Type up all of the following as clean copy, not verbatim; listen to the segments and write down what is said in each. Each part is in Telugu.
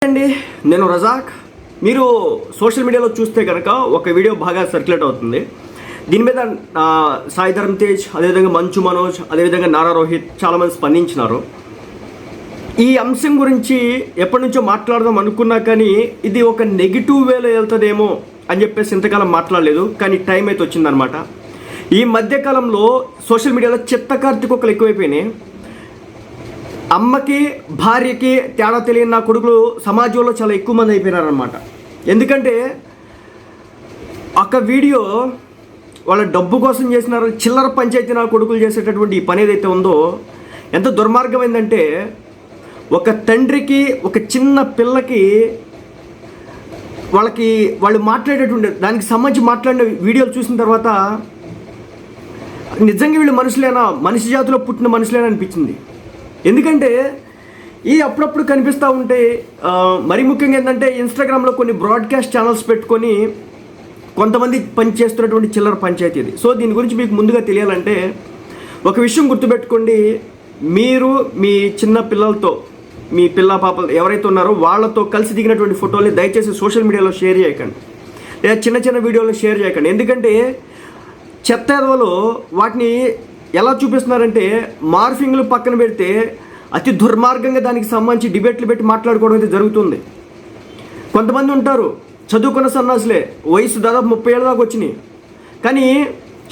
అండి, నేను రజాక్. మీరు సోషల్ మీడియాలో చూస్తే కనుక ఒక వీడియో బాగా సర్క్యులేట్ అవుతుంది. దీని మీద సాయి ధరమ్ తేజ్, అదేవిధంగా మంచు మనోజ్, అదేవిధంగా నారా రోహిత్ చాలామంది స్పందించినారు. ఈ అంశం గురించి ఎప్పటి నుంచో మాట్లాడదాం అనుకున్నా కానీ ఇది ఒక నెగిటివ్ వేలో వెళ్తుందేమో అని చెప్పేసి ఇంతకాలం మాట్లాడలేదు. కానీ టైం అయితే వచ్చిందనమాట. ఈ మధ్యకాలంలో సోషల్ మీడియాలో చెత్త కార్తీకొక్కలు ఎక్కువైపోయినాయి. అమ్మకి భార్యకి తేడా తెలియని నా కొడుకులు సమాజంలో చాలా ఎక్కువ మంది అయిపోయినారనమాట. ఎందుకంటే ఒక వీడియో వాళ్ళ డబ్బు కోసం చేసినారు. చిల్లర పంచాయతీ నా కొడుకులు చేసేటటువంటి ఈ పని ఏదైతే ఉందో ఎంత దుర్మార్గమైందంటే, ఒక తండ్రికి ఒక చిన్న పిల్లకి వాళ్ళు మాట్లాడేటువంటి దానికి సంబంధించి మాట్లాడిన వీడియోలు చూసిన తర్వాత నిజంగా వీళ్ళు మనుషులేనా, మనిషి జాతిలో పుట్టిన మనుషులేనా అనిపించింది. ఎందుకంటే ఈ అప్పుడప్పుడు కనిపిస్తూ ఉంటే, మరి ముఖ్యంగా ఏంటంటే ఇన్స్టాగ్రామ్లో కొన్ని బ్రాడ్కాస్ట్ ఛానల్స్ పెట్టుకొని కొంతమంది పనిచేస్తున్నటువంటి చిల్లర పంచాయతీ ఇది. సో దీని గురించి మీకు ముందుగా తెలియాలంటే ఒక విషయం గుర్తుపెట్టుకోండి. మీరు మీ చిన్న పిల్లలతో, మీ పిల్ల పాపలు ఎవరైతే ఉన్నారో వాళ్ళతో కలిసి దిగినటువంటి ఫోటోల్ని దయచేసి సోషల్ మీడియాలో షేర్ చేయకండి, లేదా చిన్న చిన్న వీడియోలను షేర్ చేయకండి. ఎందుకంటే చెత్త ఎదవలో వాటిని ఎలా చూపిస్తున్నారంటే, మార్ఫింగ్లు పక్కన పెడితే అతి దుర్మార్గంగా దానికి సంబంధించి డిబేట్లు పెట్టి మాట్లాడుకోవడం అయితే జరుగుతుంది. కొంతమంది ఉంటారు చదువుకున్న సన్నాసులే, వయసు దాదాపు 30 ఏళ్ళ దాకా వచ్చినాయి. కానీ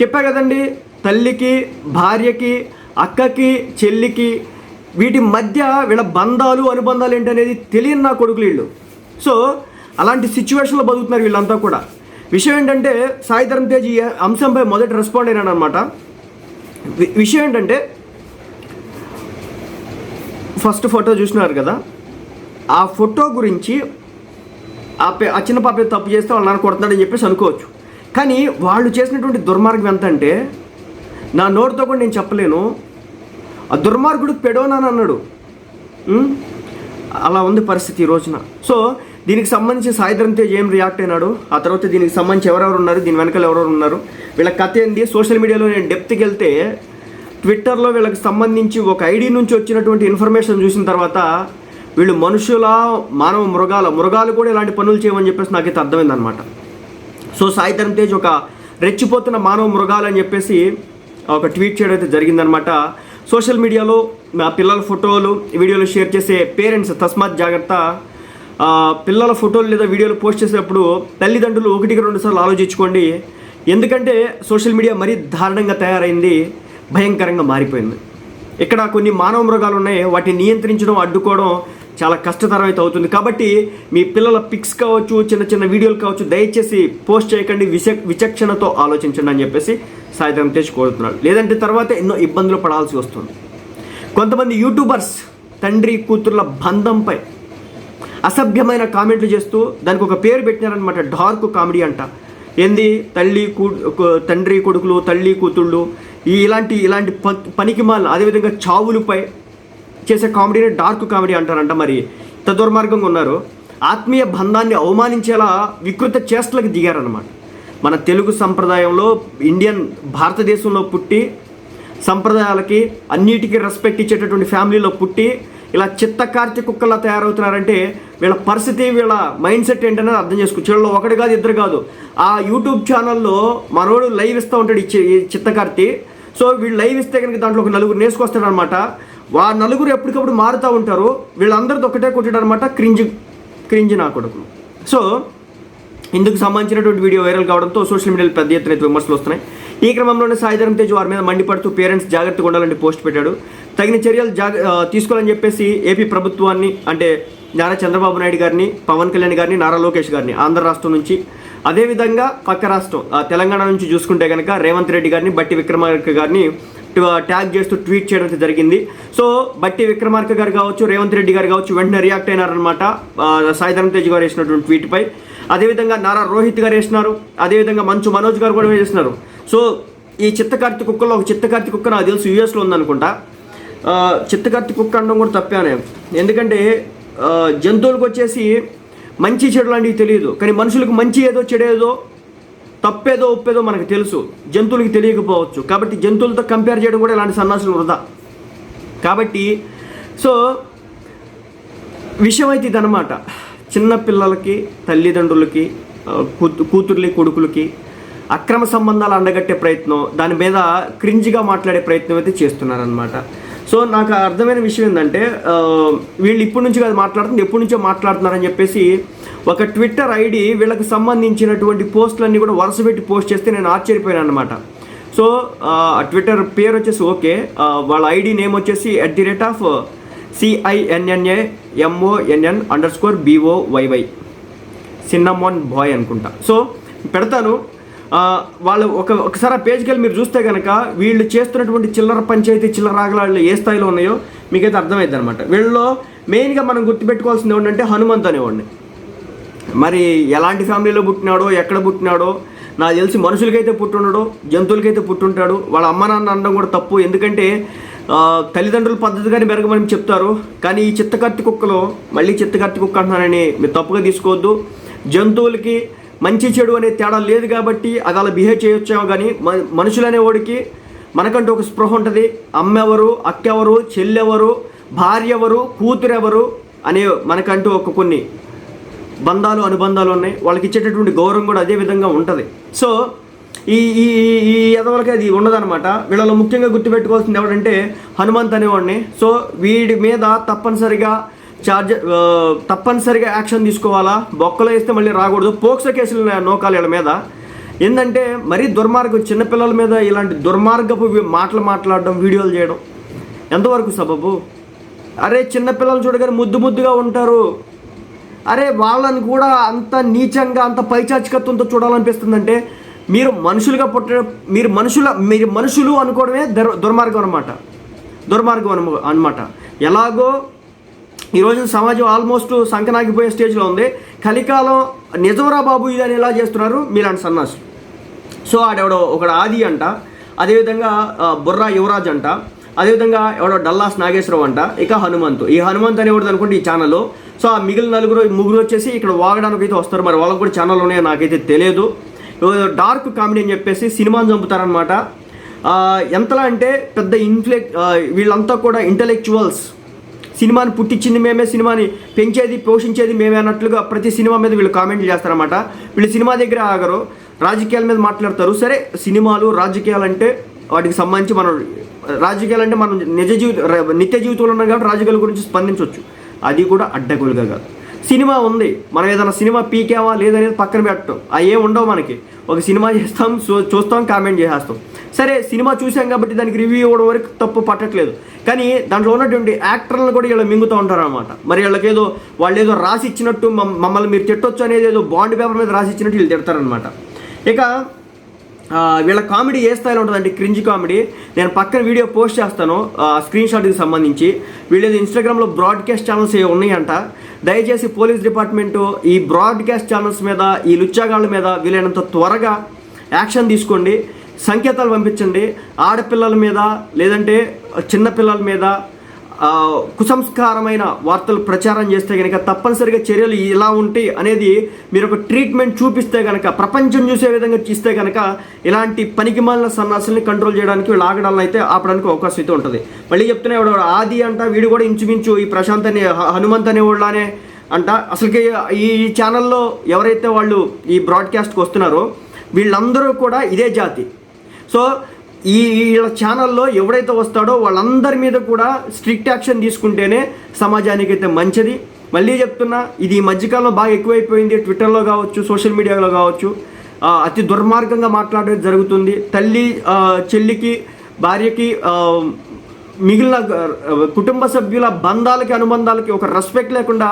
చెప్పా కదండి, తల్లికి భార్యకి అక్కకి చెల్లికి వీటి మధ్య వీళ్ళ బంధాలు అనుబంధాలు ఏంటనేది తెలియని నా కొడుకులు వీళ్ళు. సో అలాంటి సిచ్యువేషన్లో బతుకుతున్నారు వీళ్ళంతా కూడా. విషయం ఏంటంటే, సాయి ధరమ్ తేజ్ ఈ అంశంపై మొదటి రెస్పాండ్ అయినాడు అనమాట. విషయం ఏంటంటే, ఫస్ట్ ఫోటో చూసినారు కదా, ఆ ఫోటో గురించి ఆ చిన్న పాప తప్పు చేస్తే వాళ్ళ నాన్న కొడుతున్నాడని చెప్పేసి అనుకోవచ్చు. కానీ వాళ్ళు చేసినటువంటి దుర్మార్గం ఎంత అంటే, నా నోటితో కూడా నేను చెప్పలేను. ఆ దుర్మార్గుడు పెడోనాని అన్నాడు. అలా ఉంది పరిస్థితి ఈ రోజున. సో దీనికి సంబంధించి సాయి ధరమ్ తేజ్ ఏం రియాక్ట్ అయినాడు, ఆ తర్వాత దీనికి సంబంధించి ఎవరెవరు ఉన్నారు, దీని వెనకాల ఎవరెవరు ఉన్నారు, వీళ్ళ కథ ఏంది, సోషల్ మీడియాలో నేను డెప్త్కి వెళ్తే ట్విట్టర్లో వీళ్ళకి సంబంధించి ఒక ఐడి నుంచి వచ్చినటువంటి ఇన్ఫర్మేషన్ చూసిన తర్వాత వీళ్ళు మనుషుల మానవ మృగాలు కూడా ఇలాంటి పనులు చేయమని చెప్పేసి నాకైతే అర్థమైందనమాట. సో సాయి ధరమ్ తేజ్ ఒక రెచ్చిపోతున్న మానవ మృగాలు అని చెప్పేసి ఒక ట్వీట్ చేయడం అయితే జరిగిందనమాట. సోషల్ మీడియాలో మా పిల్లల ఫోటోలు వీడియోలు షేర్ చేసే పేరెంట్స్ తస్మాత్ జాగ్రత్త. పిల్లల ఫోటోలు లేదా వీడియోలు పోస్ట్ చేసేటప్పుడు తల్లిదండ్రులు 1-2 సార్లు ఆలోచించుకోండి. ఎందుకంటే సోషల్ మీడియా మరీ దారుణంగా తయారైంది, భయంకరంగా మారిపోయింది. ఇక్కడ కొన్ని మానవ మృగాలు ఉన్నాయి, వాటిని నియంత్రించడం, అడ్డుకోవడం చాలా కష్టతరం అయితే అవుతుంది. కాబట్టి మీ పిల్లల పిక్స్ కావచ్చు, చిన్న చిన్న వీడియోలు కావచ్చు, దయచేసి పోస్ట్ చేయకండి, విచక్షణతో ఆలోచించండి అని చెప్పేసి సాయి ధరమ్ తేజ్ కోరుతున్నాడు. లేదంటే తర్వాత ఎన్నో ఇబ్బందులు పడాల్సి వస్తుంది. కొంతమంది యూట్యూబర్స్ తండ్రి కూతుర్ల బంధంపై అసభ్యమైన కామెంట్లు చేస్తూ దానికి ఒక పేరు పెట్టినారనమాట, డార్క్ కామెడీ అంట. ఏంది, తండ్రి కొడుకులు, తల్లి కూతుళ్ళు, ఇలాంటి పనికి మాల, అదేవిధంగా చావులపై చేసే కామెడీని డార్క్ కామెడీ అంటారంట. మరి ఇంత దుర్మార్గంగా ఉన్నారు. ఆత్మీయ బంధాన్ని అవమానించేలా వికృత చేష్టలకు దిగారనమాట. మన తెలుగు సంప్రదాయంలో, భారతదేశంలో పుట్టి సంప్రదాయాలకి అన్నిటికీ రెస్పెక్ట్ ఇచ్చేటటువంటి ఫ్యామిలీలో పుట్టి ఇలా చిత్త కార్తీ కుక్కల్లా తయారవుతున్నారంటే వీళ్ళ పరిస్థితి, వీళ్ళ మైండ్ సెట్ ఏంటనేది అర్థం చేసుకోవచ్చు. వీళ్ళు ఒకటి కాదు, ఇద్దరు కాదు. ఆ యూట్యూబ్ ఛానల్లో మనోడు లైవ్ ఇస్తూ ఉంటాడు ఈ చిత్తకార్తీ. సో వీళ్ళు లైవ్ ఇస్తే కనుక దాంట్లో ఒక 4 నేసుకొస్తాడు అనమాట. ఆ 4 ఎప్పటికప్పుడు మారుతూ ఉంటారు. వీళ్ళందరితో ఒకటే కొట్టాడు అనమాట, క్రింజ్ నా కొడుకులు. సో ఇందుకు సంబంధించినటువంటి వీడియో వైరల్ కావడంతో సోషల్ మీడియాలో పెద్ద ఎత్తున విమర్శలు వస్తున్నాయి. ఈ క్రమంలోనే సాయి ధరమ్ తేజ్ వారి మీద మండిపడుతూ పేరెంట్స్ జాగ్రత్తగా ఉండాలని పోస్ట్ పెట్టాడు. తగిన చర్యలు తీసుకోవాలని చెప్పేసి ఏపీ ప్రభుత్వాన్ని, అంటే నారా చంద్రబాబు నాయుడు గారిని, పవన్ కళ్యాణ్ గారిని, నారా లోకేష్ గారిని ఆంధ్ర రాష్ట్రం నుంచి, అదేవిధంగా పక్క రాష్ట్రం తెలంగాణ నుంచి చూసుకుంటే కనుక రేవంత్ రెడ్డి గారిని, బట్టి విక్రమార్క గారిని ట్యాగ్ చేస్తూ ట్వీట్ చేయడం అయితే జరిగింది. సో బట్టి విక్రమార్క గారు కావచ్చు, రేవంత్ రెడ్డి గారు కావచ్చు వెంటనే రియాక్ట్ అయినారనమాట సాయి ధరమ్ తేజ్ గారు వేసినటువంటి ట్వీట్పై. అదేవిధంగా నారా రోహిత్ గారు వేసినారు, అదేవిధంగా మంచు మనోజ్ గారు కూడా వేసినారు. సో ఈ చిత్తకార్తీ కుక్కలో ఒక చిత్తకార్తీ కుక్క నాకు తెలుసు యూఎస్లో ఉందనుకుంటా. చిత్తకార్తీ కుక్క అనడం కూడా తప్పానే. ఎందుకంటే జంతువులకు వచ్చేసి మంచి చెడు లాంటివి తెలియదు, కానీ మనుషులకు మంచి ఏదో చెడేదో తప్పేదో ఒప్పేదో మనకు తెలుసు, జంతువులకి తెలియకపోవచ్చు. కాబట్టి జంతువులతో కంపేర్ చేయడం కూడా ఇలాంటి సన్నాసులు వృధా. కాబట్టి సో విషయం అయితే ఇదన్నమాట. చిన్న పిల్లలకి, తల్లిదండ్రులకి, కూతుర్లి కొడుకులకి అక్రమ సంబంధాలు అండగట్టే ప్రయత్నం, దాని మీద క్రింజ్గా మాట్లాడే ప్రయత్నం అయితే చేస్తున్నారనమాట. సో నాకు అర్థమైన విషయం ఏంటంటే వీళ్ళు ఇప్పటి నుంచి కాదు మాట్లాడుతుంది, ఎప్పటి నుంచో మాట్లాడుతున్నారని చెప్పేసి ఒక ట్విట్టర్ ఐడి వీళ్ళకి సంబంధించినటువంటి పోస్టులన్నీ కూడా వరుస పెట్టి పోస్ట్ చేస్తే నేను ఆశ్చర్యపోయాను అనమాట. సో ట్విట్టర్ పేరు వచ్చేసి ఓకే, వాళ్ళ ఐడి నేమ్ వచ్చేసి @CINNAMONN_BOYY సిన్నమోన్ బాయ్ అనుకుంటా. సో పెడతాను, వాళ్ళు ఒకసారి ఆ పేజ్కి వెళ్ళి మీరు చూస్తే కనుక వీళ్ళు చేస్తున్నటువంటి చిల్లర పంచాయతీ, చిల్లర రాగలాళ్ళు ఏ స్థాయిలో ఉన్నాయో మీకైతే అర్థమైంది అనమాట. వీళ్ళలో మెయిన్గా మనం గుర్తుపెట్టుకోవాల్సింది ఏంటంటే హనుమంత్ అనేవాడిని. మరి ఎలాంటి ఫ్యామిలీలో పుట్టినాడో, ఎక్కడ పుట్టినాడో నాకు తెలిసి మనుషులకైతే పుట్టుండడో, జంతువులకైతే పుట్టుంటాడు. వాళ్ళ అమ్మ నాన్న అనడం కూడా తప్పు, ఎందుకంటే తల్లిదండ్రుల పద్ధతిగానే మెరగమని చెప్తారు. కానీ ఈ చిత్తకత్తి కుక్కలో, మళ్ళీ చిత్తకత్తి కుక్క అంటున్నానని మీరు తప్పుగా తీసుకోవద్దు. జంతువులకి మంచి చెడు అనే తేడా లేదు కాబట్టి అది అలా బిహేవ్ చేయొచ్చాము. కానీ మనుషులు అనేవాడికి మనకంటూ ఒక స్పృహ ఉంటుంది. అమ్మ ఎవరు, అక్క ఎవరు, చెల్లెవరు, భార్య ఎవరు, కూతురు ఎవరు అనే మనకంటూ కొన్ని బంధాలు, అనుబంధాలు ఉన్నాయి. వాళ్ళకి ఇచ్చేటటువంటి గౌరవం కూడా అదే విధంగా ఉంటుంది. సో ఈ ఎదవలకి అది ఉండదన్నమాట. వీళ్ళలో ముఖ్యంగా గుర్తుపెట్టుకోవాల్సింది ఎవరంటే హనుమంత్ అనేవాడిని. సో వీడి మీద తప్పనిసరిగా యాక్షన్ తీసుకోవాలా, బొక్కలో వేస్తే మళ్ళీ రాకూడదు. పోక్సో కేసులు నోకాలి వీళ్ళ మీద. ఏంటంటే మరీ దుర్మార్గం, చిన్నపిల్లల మీద ఇలాంటి దుర్మార్గపు మాట్లాడడం, వీడియోలు చేయడం ఎంతవరకు సబబు? అరే చిన్నపిల్లలు చూడగానే ముద్దుగా ఉంటారు. అరే వాళ్ళని కూడా అంత నీచంగా, అంత పైచాచికత్వంతో చూడాలనిపిస్తుందంటే మీరు మనుషులుగా మీరు మనుషులు అనుకోవడమే దుర్మార్గం అనమాట. ఎలాగో ఈరోజు సమాజం ఆల్మోస్ట్ సంకనాగిపోయే స్టేజ్లో ఉంది. కలికాలం నిజవరా బాబు ఇది అని ఎలా చేస్తున్నారు మీలాంటి సన్నాసులు. సో ఆడెవడో ఒకడు ఆది అంట, అదేవిధంగా బుర్రా యువరాజ్ అంట, అదేవిధంగా ఎవడో డల్లాస్ నాగేశ్వరరావు అంట, ఇక హనుమంత్. ఈ హనుమంత్ అనేవాడు అనుకోండి ఈ ఛానల్లో. సో ఆ మిగిలిన ముగ్గురు వచ్చేసి ఇక్కడ వాగడానికి అయితే వస్తారు. మరి వాళ్ళకి కూడా ఛానల్ ఉన్నాయో నాకైతే తెలియదు. డార్క్ కామెడీ అని చెప్పేసి సినిమాని చంపుతారనమాట. ఎంతలా అంటే పెద్ద వీళ్ళంతా కూడా ఇంటలెక్చువల్స్. సినిమాని పుట్టించింది మేమే, సినిమాని పెంచేది పోషించేది మేమే అన్నట్లుగా ప్రతి సినిమా మీద వీళ్ళు కామెంట్లు చేస్తారన్నమాట. వీళ్ళు సినిమా దగ్గర ఆగరు, రాజకీయాల మీద మాట్లాడతారు. సరే సినిమాలు, రాజకీయాలు అంటే వాటికి సంబంధించి రాజకీయాలంటే మనం నిత్య జీవితంలో ఉన్నాం కాబట్టి రాజకీయాల గురించి స్పందించవచ్చు. అది కూడా అడ్డగోలుగా కాదు. సినిమా ఉంది, మనం ఏదైనా సినిమా పీకేమా లేదనేది పక్కన పెట్టడం, అవి ఏం ఉండవు మనకి. ఒక సినిమా చేస్తాం, చూస్తాం, కామెంట్ చేసేస్తాం. సరే సినిమా చూసాం కాబట్టి దానికి రివ్యూ ఇవ్వడం వరకు తప్పు పట్టట్లేదు. కానీ దాంట్లో ఉన్నటువంటి యాక్టర్లను కూడా వీళ్ళు మింగుతూ ఉంటారు అనమాట. మరి వాళ్ళు ఏదో రాసి ఇచ్చినట్టు మమ్మల్ని మీరు తిట్టొచ్చు అనేది ఏదో బాండ్ పేపర్ మీద రాసి ఇచ్చినట్టు వీళ్ళు తిడతారనమాట. ఇక వీళ్ళ కామెడీ ఏ స్థాయిలో ఉంటుందంటే క్రింజ్ కామెడీ. నేను పక్కన వీడియో పోస్ట్ చేస్తాను స్క్రీన్ షాట్కి సంబంధించి. వీళ్ళేదో ఇన్స్టాగ్రామ్లో బ్రాడ్కాస్ట్ ఛానల్స్ ఏ ఉన్నాయంట. దయచేసి పోలీస్ డిపార్ట్మెంటు ఈ బ్రాడ్కాస్ట్ ఛానల్స్ మీద, ఈ లుచ్చాగాళ్ళ మీద వీలైనంత త్వరగా యాక్షన్ తీసుకోండి, సంకేతాలు పంపించండి. ఆడపిల్లల మీద లేదంటే చిన్నపిల్లల మీద కుసంస్కారమైన వార్తలు ప్రచారం చేస్తే కనుక తప్పనిసరిగా చర్యలు ఇలా ఉంటాయి అనేది మీరు ఒక ట్రీట్మెంట్ చూపిస్తే కనుక, ప్రపంచం చూసే విధంగా ఇస్తే కనుక ఇలాంటి పనికిమాలిన సన్నాసుల్ని కంట్రోల్ చేయడానికి వీళ్ళు ఆగడాలను అయితే ఆపడానికి అవకాశం అయితే ఉంటుంది. మళ్ళీ చెప్తున్నా ఆది అంట, వీడు కూడా ఇంచుమించు ఈ ప్రశాంత్ అనే హనుమంత్ అనేవాళ్ళనే అంట. అసలుకి ఈ ఛానల్లో ఎవరైతే వాళ్ళు ఈ బ్రాడ్కాస్ట్కి వస్తున్నారో వీళ్ళందరూ కూడా ఇదే జాతి. సో వీళ్ళ ఛానల్లో ఎవడైతే వస్తాడో వాళ్ళందరి మీద కూడా స్ట్రిక్ట్ యాక్షన్ తీసుకుంటేనే సమాజానికి అయితే మంచిది. మళ్ళీ చెప్తున్నా, ఇది ఈ మధ్యకాలంలో బాగా ఎక్కువైపోయింది. ట్విట్టర్లో కావచ్చు, సోషల్ మీడియాలో కావచ్చు, అతి దుర్మార్గంగా మాట్లాడడం జరుగుతుంది. తల్లి చెల్లికి, భార్యకి, మిగిలిన కుటుంబ సభ్యుల బంధాలకి, అనుబంధాలకి ఒక రెస్పెక్ట్ లేకుండా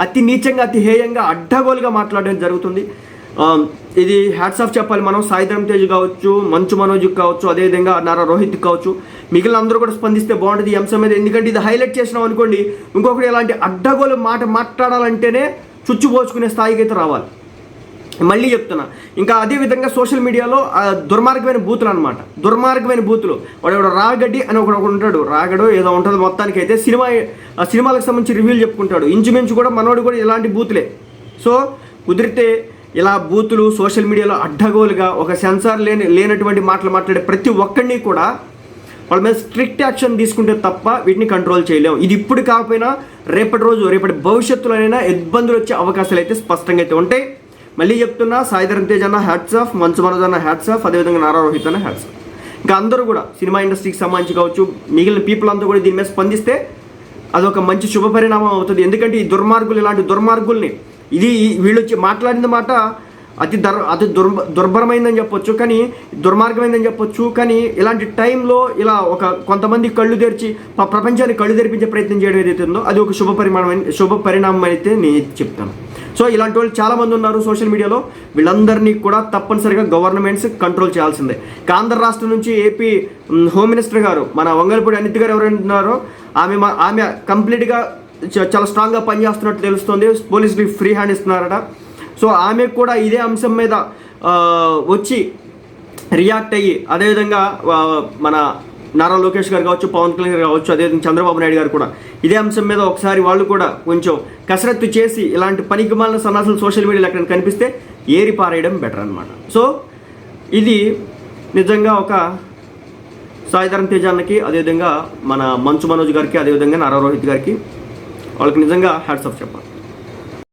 అతి నీచంగా, అతి హేయంగా, అడ్డగోలుగా మాట్లాడడం జరుగుతుంది. ఇది హ్యాట్స్ ఆఫ్ చెప్పాలి మనం. సాయిధరం తేజ్ కావచ్చు, మంచు మనోజ్కి కావచ్చు, అదేవిధంగా నారా రోహిత్కి కావచ్చు, మిగిలిన అందరూ కూడా స్పందిస్తే బాగుంటుంది ఈ అంశం మీద. ఎందుకంటే ఇది హైలైట్ చేసినాం అనుకోండి, ఇంకొకటి ఇలాంటి అడ్డగోలు మాట్లాడాలంటేనే చుచ్చుపోచుకునే స్థాయికి అయితే రావాలి. మళ్ళీ చెప్తున్నా, ఇంకా అదేవిధంగా సోషల్ మీడియాలో దుర్మార్గమైన బూతులు అనమాట. దుర్మార్గమైన బూతులు. వాడు రాగడ్డి అని ఒకడు ఉంటాడు, రాగడు ఏదో ఉంటుంది. మొత్తానికి అయితే సినిమాలకు సంబంధించి రివ్యూలు చెప్పుకుంటాడు. ఇంచుమించు కూడా మనోడు కూడా ఇలాంటి బూతులే. సో కుదిరితే ఇలా బూతులు సోషల్ మీడియాలో అడ్డగోలుగా ఒక సెన్సార్ లేనటువంటి మాటలు మాట్లాడే ప్రతి ఒక్కడిని కూడా వాళ్ళ మీద స్ట్రిక్ట్ యాక్షన్ తీసుకుంటే తప్ప వీటిని కంట్రోల్ చేయలేము. ఇది ఇప్పుడు కాకపోయినా రేపటి భవిష్యత్తులోనైనా ఇబ్బందులు వచ్చే అవకాశాలు అయితే స్పష్టంగా అయితే ఉంటాయి. మళ్ళీ చెప్తున్నా, సాయి ధరమ్ తేజ్ అన్న హ్యాట్స్ ఆఫ్, మంచు మనోజ్ అన్న హ్యాట్స్ ఆఫ్, అదేవిధంగా నారా రోహిత్ అన్న హ్యాట్స్ ఆఫ్. ఇంకా అందరూ కూడా సినిమా ఇండస్ట్రీకి సంబంధించి కావచ్చు, మిగిలిన పీపుల్ అంతా కూడా దీని మీద స్పందిస్తే అదొక మంచి శుభ పరిణామం అవుతుంది. ఎందుకంటే ఈ దుర్మార్గులు, ఇలాంటి దుర్మార్గుల్ని, ఇది వీళ్ళు వచ్చి మాట్లాడిన మాట అతి దుర్భరమైందని చెప్పొచ్చు, కానీ దుర్మార్గమైందని చెప్పొచ్చు. కానీ ఇలాంటి టైంలో ఇలా కొంతమంది కళ్ళు తెరిచి ప్రపంచాన్ని కళ్ళు తెరిపించే ప్రయత్నం చేయడం ఏదైతే ఉందో అది ఒక శుభ పరిణామం అయితే నేను చెప్తాను. సో ఇలాంటి వాళ్ళు చాలామంది ఉన్నారు సోషల్ మీడియాలో. వీళ్ళందరినీ కూడా తప్పనిసరిగా గవర్నమెంట్స్ కంట్రోల్ చేయాల్సిందే. ఆంధ్ర రాష్ట్రం నుంచి ఏపీ హోమ్ మినిస్టర్ గారు, మన వంగలపూడి అనిత్ గారు ఎవరైనా ఉన్నారో, ఆమె కంప్లీట్గా చాలా స్ట్రాంగ్గా పనిచేస్తున్నట్టు తెలుస్తుంది. పోలీసులకి ఫ్రీ హ్యాండ్ ఇస్తున్నారట. సో ఆమె కూడా ఇదే అంశం మీద వచ్చి రియాక్ట్ అయ్యి, అదేవిధంగా మన నారా లోకేష్ గారు కావచ్చు, పవన్ కళ్యాణ్ గారు కావచ్చు, అదేవిధంగా చంద్రబాబు నాయుడు గారు కూడా ఇదే అంశం మీద ఒకసారి వాళ్ళు కూడా కొంచెం కసరత్తు చేసి ఇలాంటి పనికిమాలిన సన్నాసులు సోషల్ మీడియాలో ఎక్కడ కనిపిస్తే ఏరి పారేయడం బెటర్ అనమాట. సో ఇది నిజంగా ఒక సాయి ధరమ్ తేజ్ అన్నకి, అదేవిధంగా మన మంచు మనోజ్ గారికి, అదేవిధంగా నారా రోహిత్ గారికి, వాళ్ళకి నిజంగా హ్యాట్స్ ఆఫ్ చెప్పాలి.